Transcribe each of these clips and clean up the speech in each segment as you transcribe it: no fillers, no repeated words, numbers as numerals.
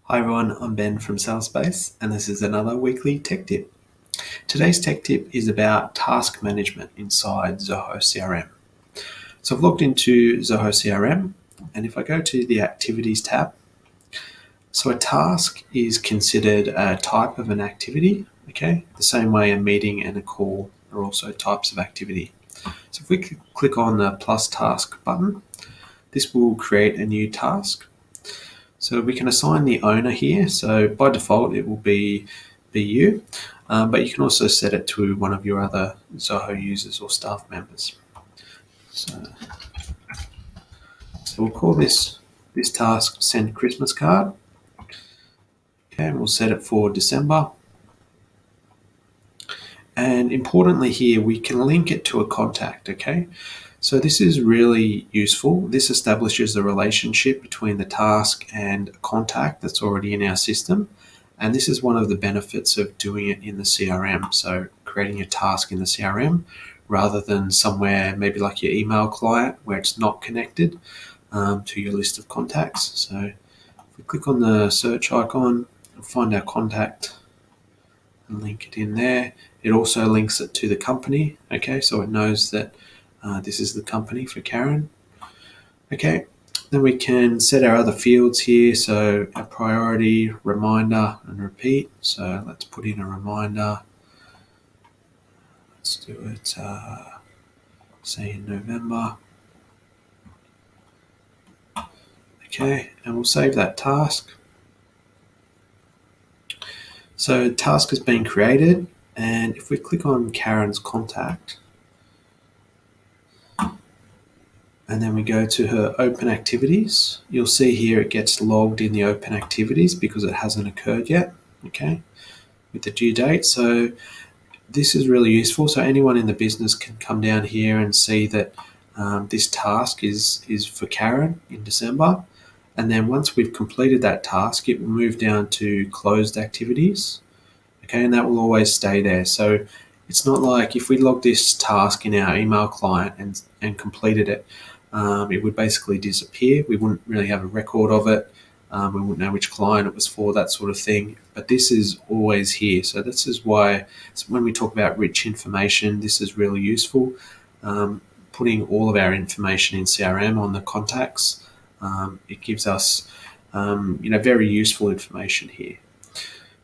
Hi everyone, I'm Ben from SalesSPACE and this is another weekly tech tip. Today's tech tip is about task management inside Zoho CRM. So I've logged into Zoho CRM and if I go to the Activities tab, so a task is considered a type of an activity, okay? The same way a meeting and a call are also types of activity. So if we click on the plus task button, this will create a new task. So we can assign the owner here. So by default, it will be you, but you can also set it to one of your other Zoho users or staff members. So we'll call this task Send Christmas Card. Okay, and we'll set it for December. And importantly here, we can link it to a contact, okay? So this is really useful. This establishes a relationship between the task and a contact that's already in our system. And this is one of the benefits of doing it in the CRM. So creating a task in the CRM rather than somewhere maybe like your email client where it's not connected to your list of contacts. So if we click on the search icon, we'll find our contact and link it in there. It also links it to the company, okay? So it knows that this is the company for Karen. Okay, then we can set our other fields here. So a priority, reminder, and repeat. So let's put in a reminder. Let's do it, say in November. Okay, and we'll save that task. So task has been created, and if we click on Karen's contact, and then we go to her open activities, you'll see here it gets logged in the open activities because it hasn't occurred yet, okay, with the due date. So this is really useful. So anyone in the business can come down here and see that this task is for Karen in December. And then once we've completed that task, it will move down to closed activities, okay, and that will always stay there. So it's not like if we log this task in our email client and completed it, it would basically disappear. We wouldn't really have a record of it. We wouldn't know which client it was for, that sort of thing. But this is always here. So this is why when we talk about rich information, this is really useful. Putting all of our information in CRM on the contacts, it gives us very useful information here.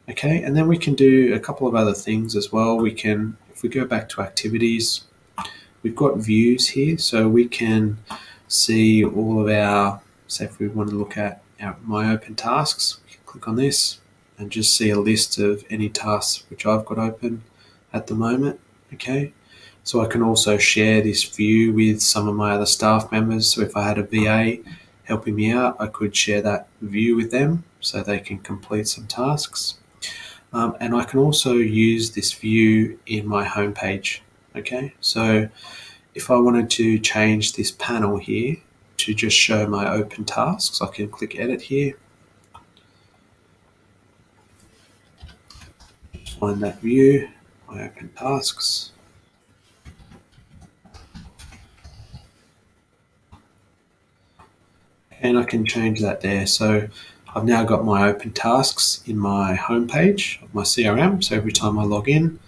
Okay, and then we can do a couple of other things as well. We can, if we go back to activities, we've got views here, so we can see all of our, say if we want to look at my open tasks, we can click on this and just see a list of any tasks which I've got open at the moment, okay? So I can also share this view with some of my other staff members. So if I had a VA helping me out, I could share that view with them so they can complete some tasks. And I can also use this view in my homepage. Okay, so if I wanted to change this panel here to just show my open tasks, I can click edit here. Find that view, my open tasks. And I can change that there. So I've now got my open tasks in my homepage of my CRM. So every time I log in,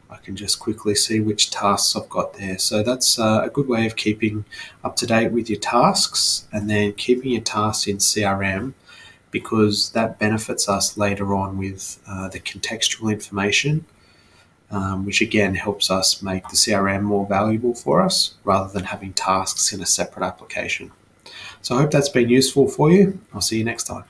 I can just quickly see which tasks I've got there. So that's a good way of keeping up to date with your tasks and then keeping your tasks in CRM, because that benefits us later on with the contextual information, which again helps us make the CRM more valuable for us rather than having tasks in a separate application. So I hope that's been useful for you. I'll see you next time.